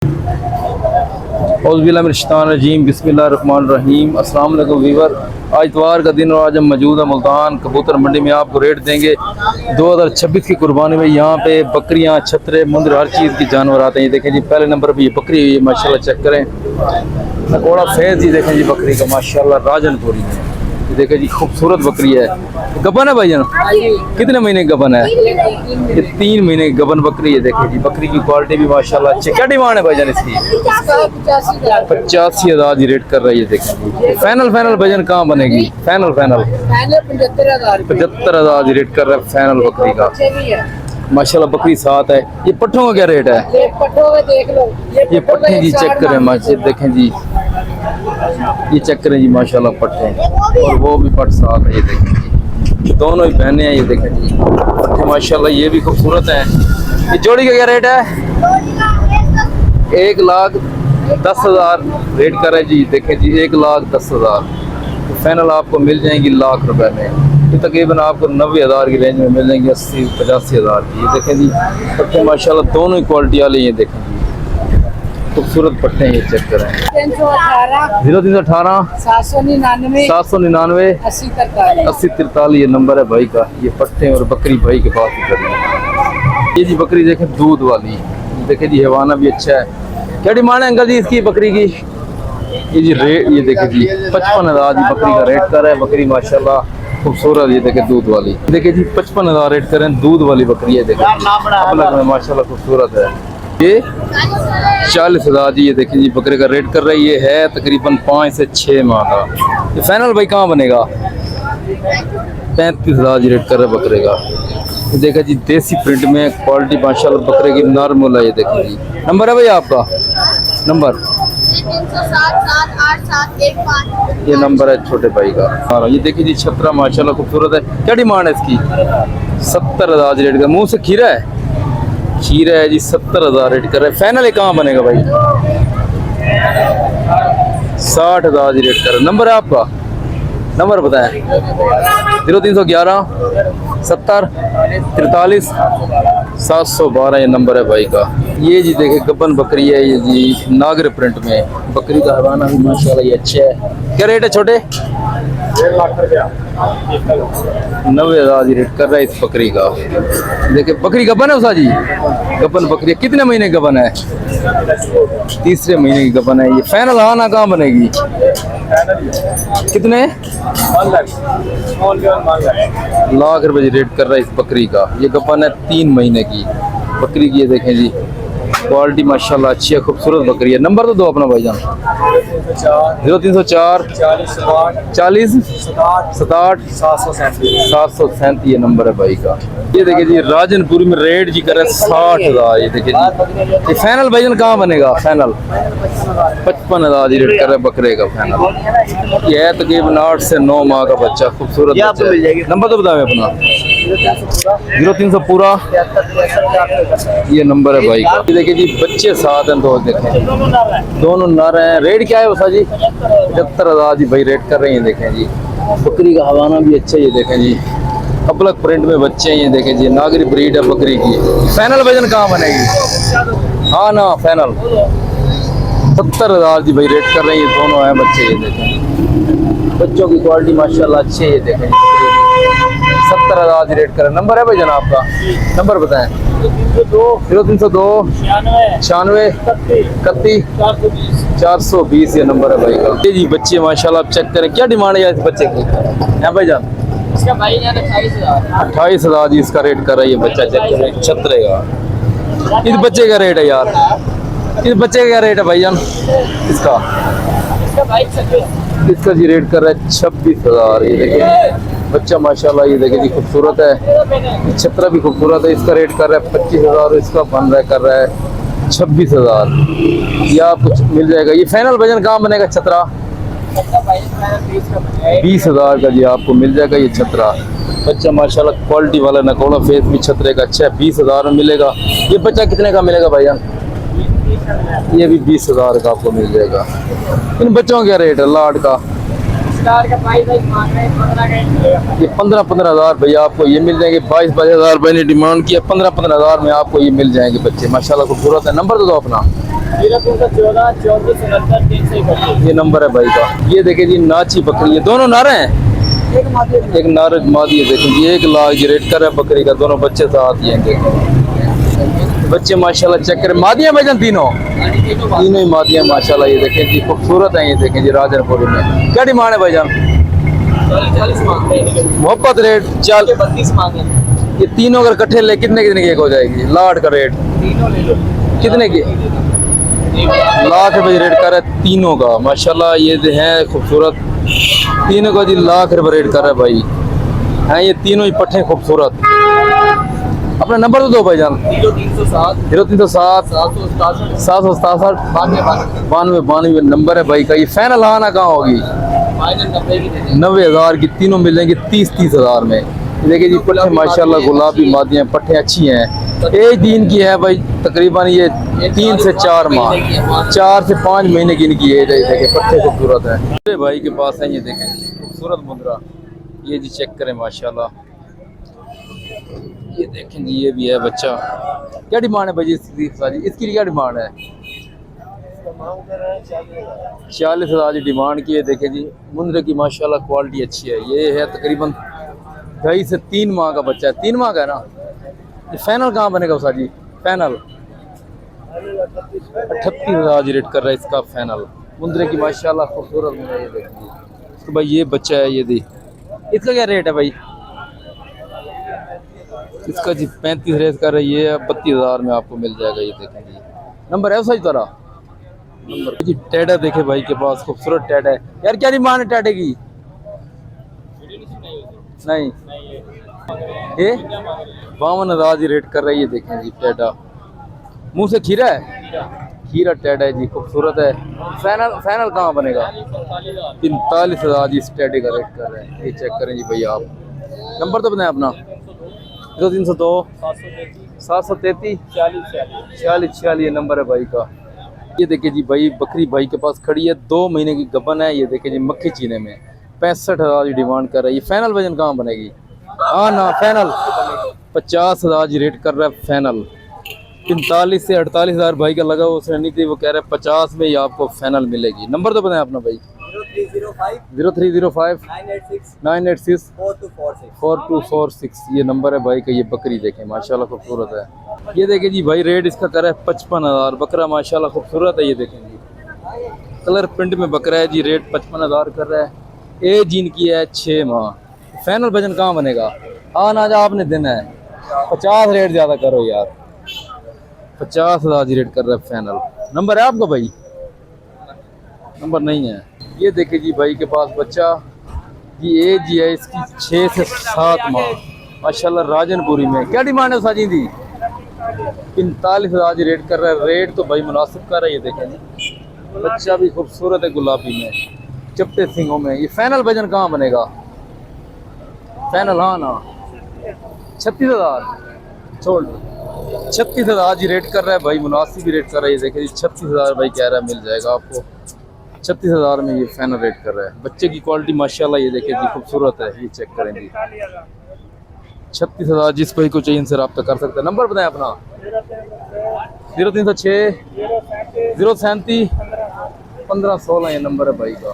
औज़ुबिल्लाहिमिनश्शैतानिर्रजीम बिस्मिल्लाहिर्रहमानिर्रहीम। अस्सलाम वालेकुम वीवर। आज इतवार का दिन और आज हम मौजूद है मुल्तान कबूतर मंडी में। आपको रेट देंगे 2026 की कुर्बानी में। यहाँ पे बकरियाँ, छतरे, मुंदर, हर चीज़ की जानवर आते हैं। ये देखें जी, पहले नंबर पे ये बकरी हुई है माशाल्लाह, चेक करें। नकोड़ा फैज़ जी देखें जी बकरी का माशाल्लाह, राजनपुरी है। ये देखें जी, खूबसूरत बकरी है। गबन है भाईजान, कितने महीने की गबन है? ये 3 महीने की गबन बकरी है। देखें जी, बकरी की क्वालिटी भी माशाल्लाह अच्छी। क्या डिमांड है भाईजान इसकी? 85,000 जी रेट कर रही है। देखें जी, फाइनल भाईजान कहाँ बनेगी? फाइनल 75,000 जी रेट कर रहा है फाइनल बकरी का। माशाल्लाह बकरी साथ है। ये पट्ठों का क्या रेट है? ये पट्ठे जी चेक करें माशाल्लाह, देखें जी, ये चेक करें जी माशाल्लाह पट्ठे, और वो भी पट साथ है। ये देखें जी, दोनों ही बहने हैं। ये देखें जी पट्ठे माशाल्लाह, ये भी खूबसूरत हैं। ये जोड़ी का क्या रेट है? 1,10,000 रेट कर रहे जी। देखें जी, 1,10,000 फाइनल आपको मिल जाएंगी लाख रुपए में। ये तकरीबन आपको 90,000 की रेंज में मिल जाएंगी, 80-85,000 की। ये देखें जी पट्टे माशाल्लाह दोनों ही क्वालिटी वाले। ये देखें जी खूबसूरत पट्टे हैं। ये चेक करें। 0318 799 8043 ये नंबर है भाई का। ये पट्टे और बकरी भाई के पास ही करनी। ये जी बकरी देखें दूध वाली, देखें जी हैवाना भी अच्छा है। क्या डिमांड है अंकल जी इसकी बकरी की? ये जी रेट, ये देखें जी 55,000 जी बकरी का रेट कर रहा है। बकरी माशाल्लाह खूबसूरत, ये देखें दूध वाली। देखिए जी 55,000 रेट करें, दूध वाली बकरी है। देखें माशाल्लाह खूबसूरत है। ये 40,000 जी, ये देखिए जी बकरे का रेट कर रही है तकरीबन 5 से 6 माह का। ये फाइनल भाई कहाँ बनेगा? 35,000 जी रेट कर रहा है बकरे का। ये देखा जी देसी प्रिंट में क्वालिटी माशाल्लाह बकरे की नॉर्मल है। ये देखिए जी, नंबर है भाई आपका? नंबर 307-8-7-1-5। ये नंबर है छोटे भाई का। हाँ, ये देखिए जी छतरा माशाल्लाह खूबसूरत है। क्या डिमांड है इसकी? 70,000 जी रेट का। मुंह से खीरा है, खीरा है जी। 70,000 रेट कर रहे हैं। फाइनल है कहाँ बनेगा भाई? 60,000 जी रेट कर रहे हैं। नंबर है आपका? नंबर बताएं। 0311 70 43 712 ये नंबर है भाई का। ये जी देखे गबन बकरी है, ये जी नागर प्रिंट में बकरी का हवाना भी माशाल्लाह ये अच्छा है। क्या रेट है छोटे? 90,000 जी रेट कर रहा है इस बकरी का। देखिए बकरी गबन है उसा जी, गबन बकरी। कितने महीने गबन है? 3रे महीने की गबन है। ये फाइनल आना कहाँ बनेगी? कितने लाख रुपए जी रेट कर रहा है इस बकरी का। ये गबन है 3 महीने की बकरी की। ये देखें जी क्वालिटी माशाल्लाह अच्छी है, खूबसूरत बकरी है। नंबर तो दो अपना भाईजान। 0304 40 67 737 ये नंबर है भाई का। ये देखिए जी राजनपुरी में रेट जी करे 60,000। ये देखिए जी, ये फाइनल भाईजान कहाँ बनेगा? फाइनल 55,000 जी रेट कर रहे बकरे का फाइनल। ये है तकरीबन 8 से 9 माह का बच्चा, खूबसूरत बच्चा है। नंबर तो बताओ अपना। 0300 पूरा ये नंबर है भाई का। ये देखिए जी बच्चे साथ हैं, दो देखें दोनों नर हैं। रेट क्या है उसा जी? 75,000 जी भाई रेट कर रहे हैं। देखें जी बकरी का हवाना भी अच्छा है। ये देखें जी कपलक प्रिंट में बच्चे हैं। ये देखें जी नागरी ब्रीड है बकरी की। फाइनल वजन कहाँ बनेगी? हाँ ना फाइनल 70,000 जी भाई रेट कर रहे हैं। ये दोनों हैं बच्चे। ये देखें बच्चों की क्वालिटी माशाल्लाह अच्छी है। ये देखें 70,000 जी रेट कर रहे हैं। नंबर है भाई जनाब आपका? नंबर बताएं। 0302 96 31 420 ये नंबर है भाई का। ये जी बच्चे माशाल्लाह आप चेक करें। क्या डिमांड है इस बच्चे की? है भाई जान? इसका भाई 28,000 जी इसका रेट कर रही है बच्चा। चेक करें छतरे का। इस बच्चे का रेट है यार, इस बच्चे का क्या रेट है भाईजान इसका? इसका जी रेट कर रहा है 26,000। ये देखिए बच्चा माशाल्लाह, ये देखिए जी खूबसूरत है। छतरा भी खूबसूरत है। इसका रेट कर रहा है 25,000। इसका बन रहा कर रहा है 26,000। ये आपको मिल जाएगा। ये फाइनल वजन कहाँ बनेगा? छतरा 20,000 का जी आपको मिल जाएगा ये छतरा। बच्चा माशाल्लाह क्वालिटी वाला नकोड़ा फेस भी छतरे का अच्छा है। 20,000 में मिलेगा। ये बच्चा कितने का मिलेगा भाईजान? ये भी 20,000 का आपको मिल जाएगा। इन बच्चों का क्या रेट है लाड का? ये 15,000 भैया आपको ये मिल जाएंगे। 22,000 रुपये ने डिमांड किया। 15,000 में आपको ये मिल जाएंगे बच्चे माशाल्लाह खूबसूरत है। नंबर तो दो अपना। 0314 34 69 331। ये नंबर है भाई का। ये देखिए जी नाची बकरी है, दोनों नर हैं। एक नर मादी है, देखिए जी 1 लाख जी रेट कर है बकरी का, दोनों बच्चे साथ ही हैं। देखिए बच्चे माशाल्लाह चेक करें, मादियां भाईजान तीनों तीनों ही मादियां माशाल्लाह। ये देखें जी खूबसूरत हैं, ये देखें जी राजनपुरी में। क्या डिमांड है भाईजान? 40 मांगते हैं, मोहब्बत रेट चाल 32 मांगे। ये तीनों अगर इकट्ठे ले कितने की एक हो जाएगी? लाट का रेट तीनों ले लो। कितने की? लाख रुपए रेट कर रहा है तीनों का माशाल्लाह। ये हैं खूबसूरत तीनों का जी, लाख रुपए रेट कर रहा है भाई। हैं ये तीनों ही पट्टे खूबसूरत। अपना नंबर तो दो भाईजान। 0307 0307 767 767 92 92 नंबर है भाई का। ये फैनल आना कहाँ होगी? फाइनल 90 की दे देंगे। 90,000 की तीनों मिल जाएंगी 30,000 में। देखिए जी पट्टे माशाल्लाह गुलाबी मादियाँ पट्टे अच्छी हैं। एक दिन की है भाई, तकरीबन ये 3 से 4 माह 4 से 5 महीने की इनकी एज है। देखे पट्टे खूबसूरत है। मेरे भाई के पास है, ये देखें खूबसूरत मुंद्रा, ये जी चेक करें माशाल्लाह। ये देखें जी ये भी है बच्चा। क्या डिमांड है भाई जी इसकी क्या डिमांड है? 40,000 जी डिमांड की है। देखे जी मुंद्रे की माशाल्लाह क्वालिटी अच्छी है। ये है तकरीबन 2.5 से 3 माह का बच्चा है, 3 माह का है ना। ये फाइनल कहाँ बनेगा उसा जी? फाइनल 38,000 जी रेट कर रहा है इसका फाइनल। मुंद्रे की माशाल्लाह खूबसूरत मुंद्रा। ये देखिए तो भाई ये बच्चा है, ये दी इसका क्या रेट है भाई? इसका जी 35 रेट कर रही है, 32,000 में आपको मिल जाएगा। ये देखें जी नंबर है सही तरह नंबर जी। टेडा देखे भाई के पास खूबसूरत टेडा है यार। क्या डिमांड है टेडे की? नहीं ये 52,000 जी रेट कर रही है। देखें जी टेडा मुंह से खीरा है, खीरा टेडा है जी खूबसूरत है। फाइनल फाइनल कहाँ बनेगा? 45,000 जी इस टेडे का रेट कर रहे हैं। ये चेक करें जी भैया आप। नंबर तो बताएं अपना। 0302 733 46 ये नंबर है भाई का। ये देखिए जी भाई बकरी भाई के पास खड़ी है, 2 महीने की गबन है। ये देखिए जी मक्खी चीने में 65,000 की डिमांड कर रहा है। ये फाइनल वजन कहाँ बनेगी? हाँ ना फाइनल 50,000 जी रेट कर रहा है फाइनल। 45 से 48,000 भाई का लगा उसने नहीं थी, वो कह रहा है 50 में ही आपको फाइनल मिलेगी। नंबर तो बताएं अपना भाई। 0305 986 4246 ये नंबर है भाई का। ये बकरी देखें माशाल्लाह खूबसूरत है। ये देखें जी भाई रेट इसका कर रहा है 55,000। बकरा माशाल्लाह खूबसूरत है। ये देखें जी कलर प्रिंट में बकरा है जी, रेट 55,000 कर रहा है। एज इनकी है 6 माह। फाइनल वजन कहाँ बनेगा? हाँ ना जा आपने देना है 50 रेट ज़्यादा करो यार। 50,000 जी रेट कर रहा है फाइनल। नंबर है आपका भाई? नंबर नहीं है। ये देखे जी भाई के पास बच्चा जी, एज जी है इसकी 6 से 7 माह माशाल्लाह राजनपुरी में। क्या डिमांड है साजी दी? 45,000 जी रेट कर रहा है। रेट तो भाई मुनासिब कर रहा है। ये देखें जी बच्चा भी खूबसूरत है गुलाबी में चपटे सिंगों में। ये फाइनल वजन कहाँ बनेगा? फाइनल हाँ ना 36,000 छोड़ 36,000 जी रेट कर रहा है भाई, मुनासिब भी रेट कर रहा है। ये देखें जी 36,000 भाई कह रहा है मिल जाएगा आपको। 36,000 में ये फाइनल रेट कर रहा है। बच्चे की क्वालिटी माशाल्लाह ये देखें जी खूबसूरत है। ये चेक करें जी 36,000 जिस भाई को चाहिए इनसे रब्ता कर सकते हैं। नंबर बताएं अपना। 0306 037 1516 ये नंबर है भाई का।